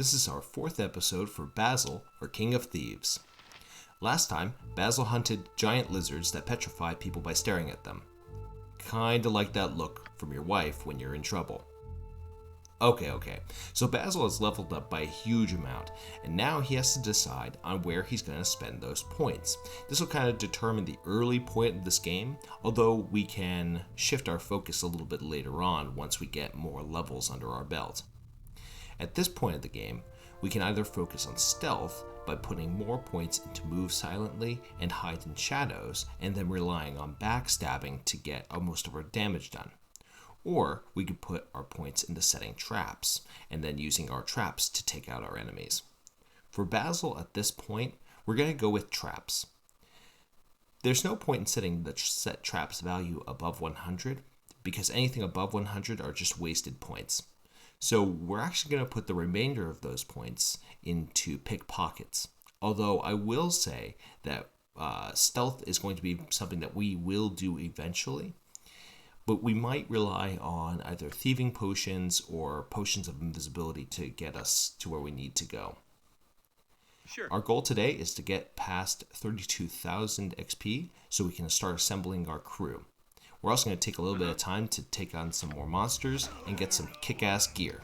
This is our 4th episode for Basil, or King of Thieves. Last time, Basil hunted giant lizards that petrify people by staring at them. Kinda like that look from your wife when you're in trouble. Okay, so Basil has leveled up by a huge amount, and now he has to decide on where he's going to spend those points. This will kind of determine the early point of this game, although we can shift our focus a little bit later on once we get more levels under our belt. At this point of the game, we can either focus on stealth by putting more points into move silently and hide in shadows, and then relying on backstabbing to get most of our damage done. Or we could put our points into setting traps, and then using our traps to take out our enemies. For Basil at this point, we're going to go with traps. There's no point in setting the set traps value above 100, because anything above 100 are just wasted points. So we're actually going to put the remainder of those points into pickpockets. Although I will say that stealth is going to be something that we will do eventually. But we might rely on either thieving potions or potions of invisibility to get us to where we need to go. Sure. Our goal today is to get past 32,000 XP so we can start assembling our crew. We're also going to take a little bit of time to take on some more monsters and get some kick-ass gear.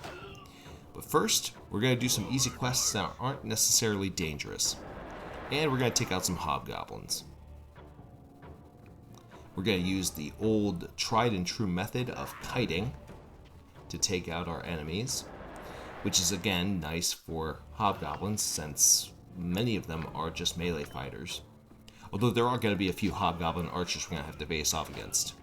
But first, we're going to do some easy quests that aren't necessarily dangerous. And we're going to take out some hobgoblins. We're going to use the old tried and true method of kiting to take out our enemies, which is again nice for hobgoblins since many of them are just melee fighters. Although there are going to be a few hobgoblin archers we're going to have to face off against.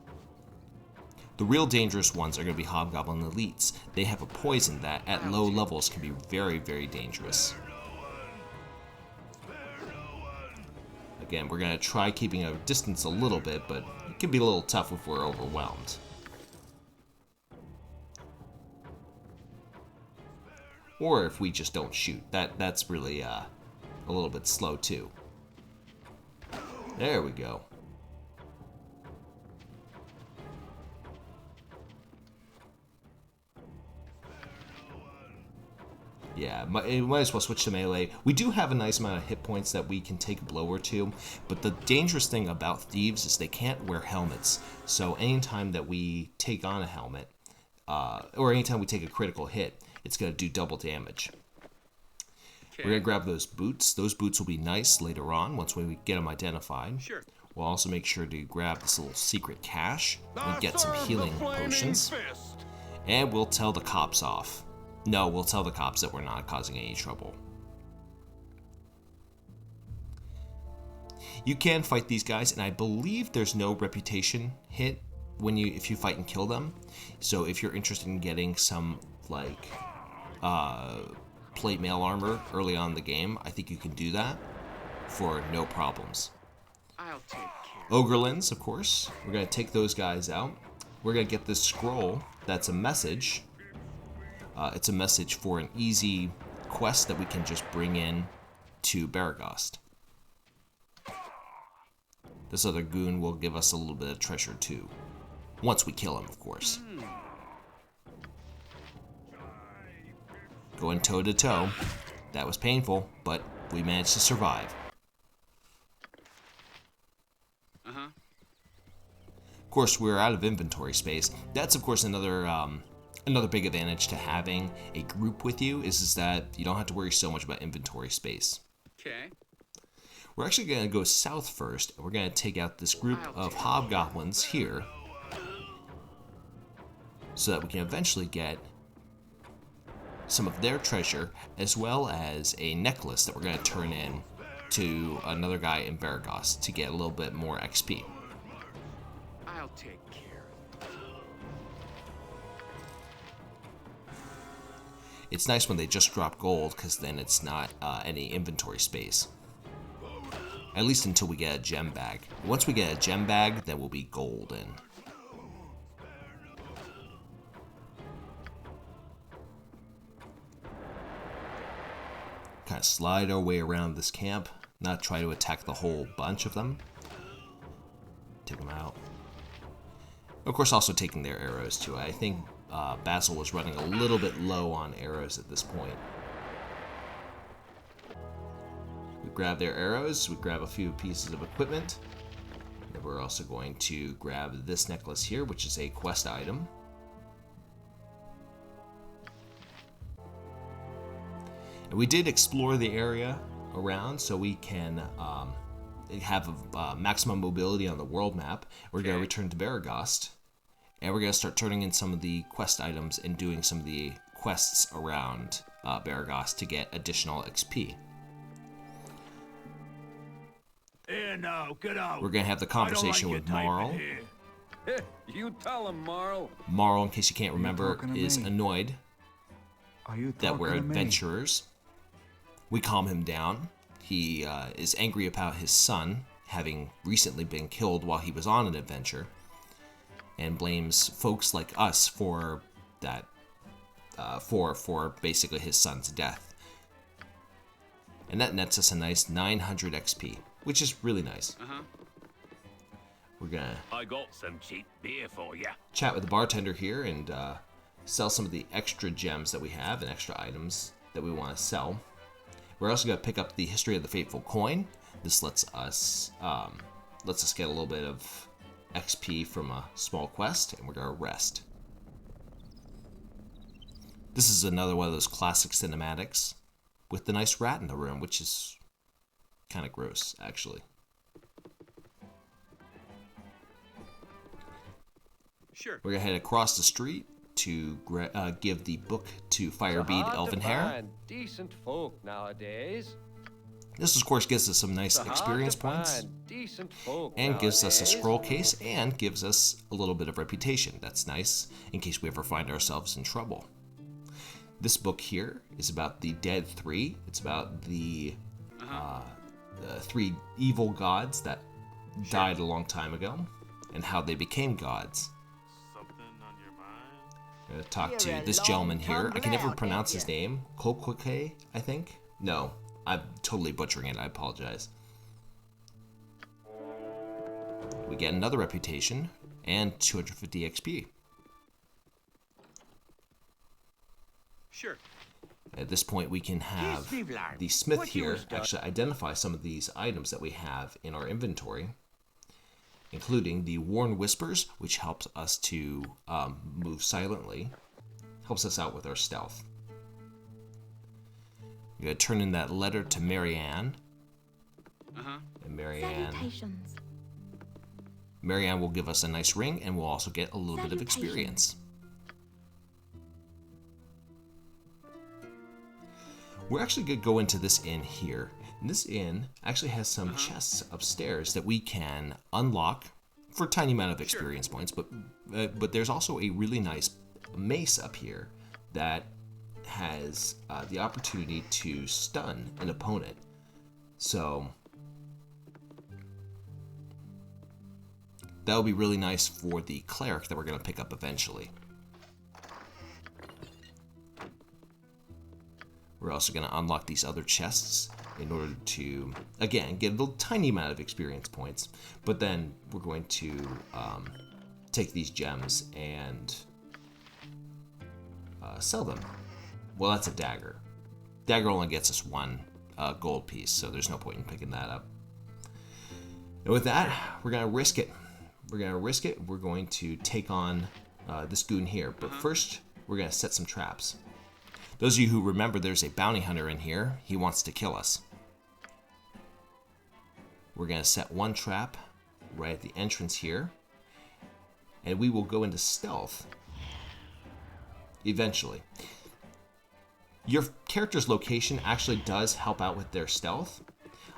The real dangerous ones are going to be hobgoblin elites. They have a poison that at low levels can be very, very dangerous. Again, we're going to try keeping our distance a little bit, but it can be a little tough if we're overwhelmed. Or if we just don't shoot. That's really a little bit slow too. There we go. Yeah, might as well switch to melee. We do have a nice amount of hit points that we can take a blow or two, but the dangerous thing about thieves is they can't wear helmets. So anytime that we take on a helmet, or anytime we take a critical hit, it's going to do double damage. Okay. We're going to grab those boots. Those boots will be nice later on once we get them identified. Sure. We'll also make sure to grab this little secret cache and get some healing potions. And we'll tell the cops off. No, we'll tell the cops that we're not causing any trouble. You can fight these guys, and I believe there's no reputation hit if you fight and kill them. So if you're interested in getting some plate mail armor early on in the game, I think you can do that for no problems. I'll take care. Ogrelins, of course. We're gonna take those guys out. We're gonna get this scroll. That's a message. It's a message for an easy quest that we can just bring in to Beregost. This other goon will give us a little bit of treasure too. Once we kill him, of course. Going toe to toe. That was painful, but we managed to survive. Of course, we're out of inventory space. That's, of course, another big advantage to having a group with you is that you don't have to worry so much about inventory space. Okay. We're actually going to go south first. We're going to take out this group of hobgoblins here so that we can eventually get some of their treasure as well as a necklace that we're going to turn in to another guy in Beregost to get a little bit more XP. I'll take care. It's nice when they just drop gold because then it's not any inventory space. At least until we get a gem bag. Once we get a gem bag, then we'll be golden. Kind of slide our way around this camp, not try to attack the whole bunch of them. Take them out. Of course, also taking their arrows too. I think Basil was running a little bit low on arrows at this point. grab their arrows. We grab a few pieces of equipment. And we're also going to grab this necklace here, which is a quest item. And we did explore the area around so we can have maximum mobility on the world map. We're going to return to Beregost, and we're going to start turning in some of the quest items and doing some of the quests around Beregost to get additional XP. Here now, get out. We're going to have the conversation with Marl. You tell him, Marl. Marl, in case you can't remember, talking to is me? annoyed Are you that we're talking to me? adventurers. We calm him down. He is angry about his son having recently been killed while he was on an adventure, and blames folks like us for that, for basically his son's death. And that nets us a nice 900 XP, which is really nice. We're gonna I got some cheap beer for ya. chat with the bartender here and sell some of the extra gems that we have and extra items that we want to sell. We're also going to pick up the History of the Fateful Coin. This lets us get a little bit of XP from a small quest, and we're going to rest. This is another one of those classic cinematics with the nice rat in the room, which is kind of gross, actually. Sure. We're going to head across the street to give the book to Firebead Elvenhair. Decent folk nowadays. This, of course, gives us some nice experience points, and gives us a scroll case, and gives us a little bit of reputation. That's nice in case we ever find ourselves in trouble. This book here is about the Dead Three. It's about the three evil gods that died a long time ago, and how they became gods. I'm going to talk to this gentleman here. I can never pronounce his name. Kokwake, I think? No, I'm totally butchering it. I apologize. We get another reputation and 250 XP. Sure. At this point, we can have the smith here actually identify some of these items that we have in our inventory, including the Worn Whispers, which helps us to move silently, helps us out with our stealth. We're going to turn in that letter to Marianne. And Marianne will give us a nice ring, and we'll also get a little bit of experience. We're actually going to go into this inn here. And this inn actually has some chests upstairs that we can unlock for a tiny amount of experience points, but there's also a really nice mace up here that has the opportunity to stun an opponent. So that'll be really nice for the cleric that we're going to pick up eventually. We're also going to unlock these other chests in order to, again, get a little tiny amount of experience points. But then we're going to take these gems and sell them. Well, that's a dagger. Dagger only gets us one gold piece, so there's no point in picking that up. And with that, we're going to risk it. We're going to take on this goon here. But first, we're going to set some traps. Those of you who remember, there's a bounty hunter in here. He wants to kill us. We're going to set one trap right at the entrance here. And we will go into stealth eventually. Your character's location actually does help out with their stealth.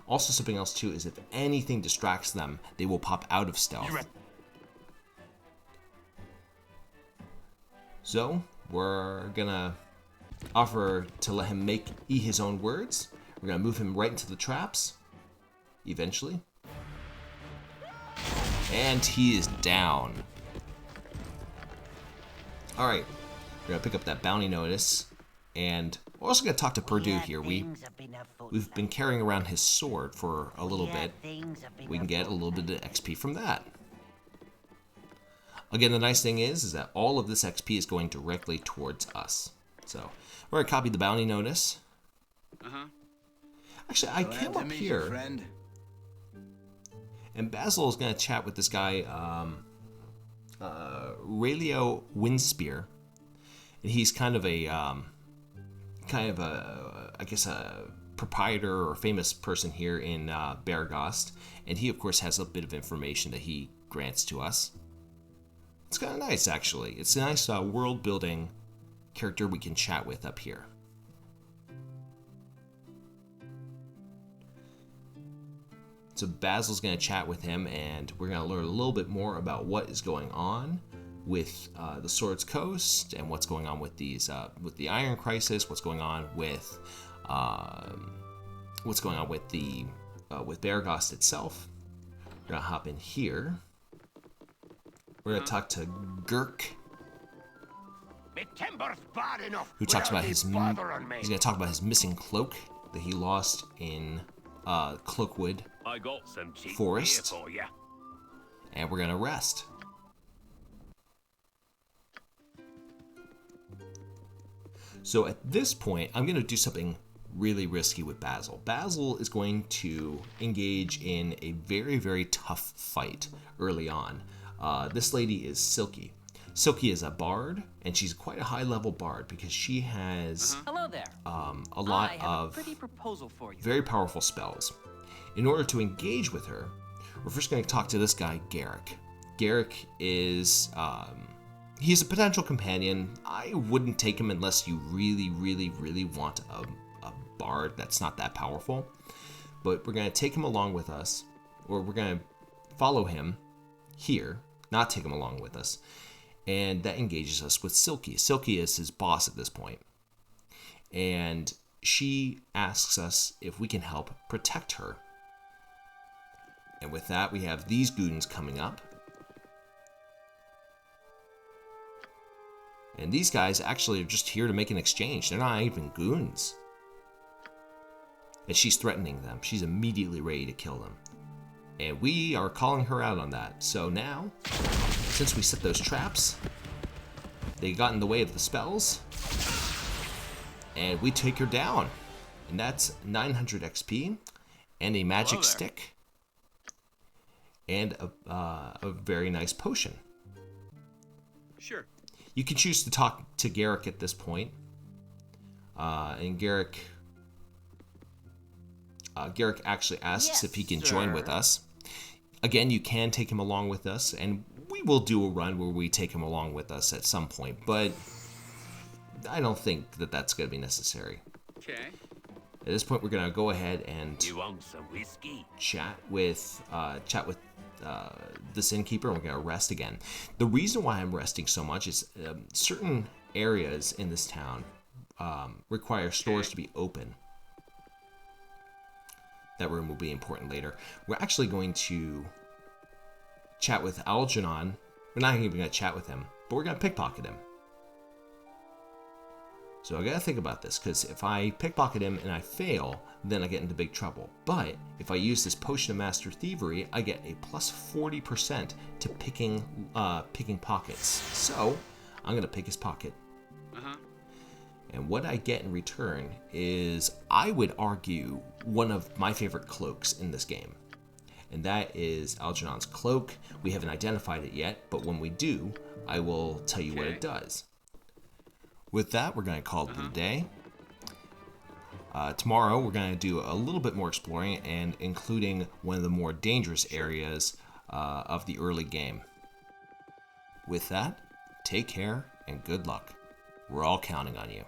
Also, something else too is if anything distracts them, they will pop out of stealth. So, we're gonna offer to let him eat his own words. We're gonna move him right into the traps, eventually. And he is down. Alright, we're gonna pick up that bounty notice, and we're also gonna talk to Purdue here. We've been carrying around his sword for a little bit. We can get a little bit of XP from that. Again, the nice thing is that all of this XP is going directly towards us. So, we're gonna copy the bounty notice. Actually, I came up here, friend. and Basil is going to chat with this guy, Raelio Windspear, and he's kind of a, I guess, a proprietor or famous person here in Beregost, and he, of course, has a bit of information that he grants to us. It's kind of nice, actually. It's a nice world-building character we can chat with up here. So Basil's going to chat with him, and we're going to learn a little bit more about what is going on with the Swords Coast, and what's going on with these, with the Iron Crisis, what's going on with with Beregost itself. We're going to hop in here. We're going to talk to Gurk, Me timber's bad enough. who talks about without his thee bothering me. he's going to talk about his missing cloak that he lost in Cloakwood, I got some cheap Forest. beer for ya. and we're going to rest. So at this point, I'm going to do something really risky with Basil. Basil is going to engage in a very, very tough fight early on. This lady is Silky. Silky is a bard, and she's quite a high-level bard because she has Hello there. a lot I have of a pretty proposal for you. very powerful spells. In order to engage with her, we're first going to talk to this guy, Garrick. Garrick is, he's a potential companion. I wouldn't take him unless you really, really, really want a bard that's not that powerful. But we're going to take him along with us, or we're going to follow him here, not take him along with us. And that engages us with Silky. Silky is his boss at this point. And she asks us if we can help protect her. And with that, we have these goons coming up. And these guys actually are just here to make an exchange. They're not even goons. And she's threatening them. She's immediately ready to kill them. And we are calling her out on that. So now, since we set those traps, they got in the way of the spells. And we take her down. And that's 900 XP and a magic stick. And a very nice potion. Sure. You can choose to talk to Garrick at this point. And Garrick actually asks if he can join with us. Again, you can take him along with us, and we will do a run where we take him along with us at some point, but I don't think that that's going to be necessary. Okay. At this point, we're going to go ahead and You want some whiskey? chat with this innkeeper, and we're going to rest again. The reason why I'm resting so much is certain areas in this town require stores to be open. That room will be important later. We're actually going to chat with Algernon. We're not even going to chat with him, but we're going to pickpocket him. So I got to think about this, because if I pickpocket him and I fail, then I get into big trouble. But if I use this Potion of Master Thievery, I get a plus 40% to picking pockets. So I'm going to pick his pocket. And what I get in return is, I would argue, one of my favorite cloaks in this game. And that is Algernon's cloak. We haven't identified it yet, but when we do, I will tell you what it does. With that, we're going to call it the day. Tomorrow, we're going to do a little bit more exploring, and including one of the more dangerous areas of the early game. With that, take care and good luck. We're all counting on you.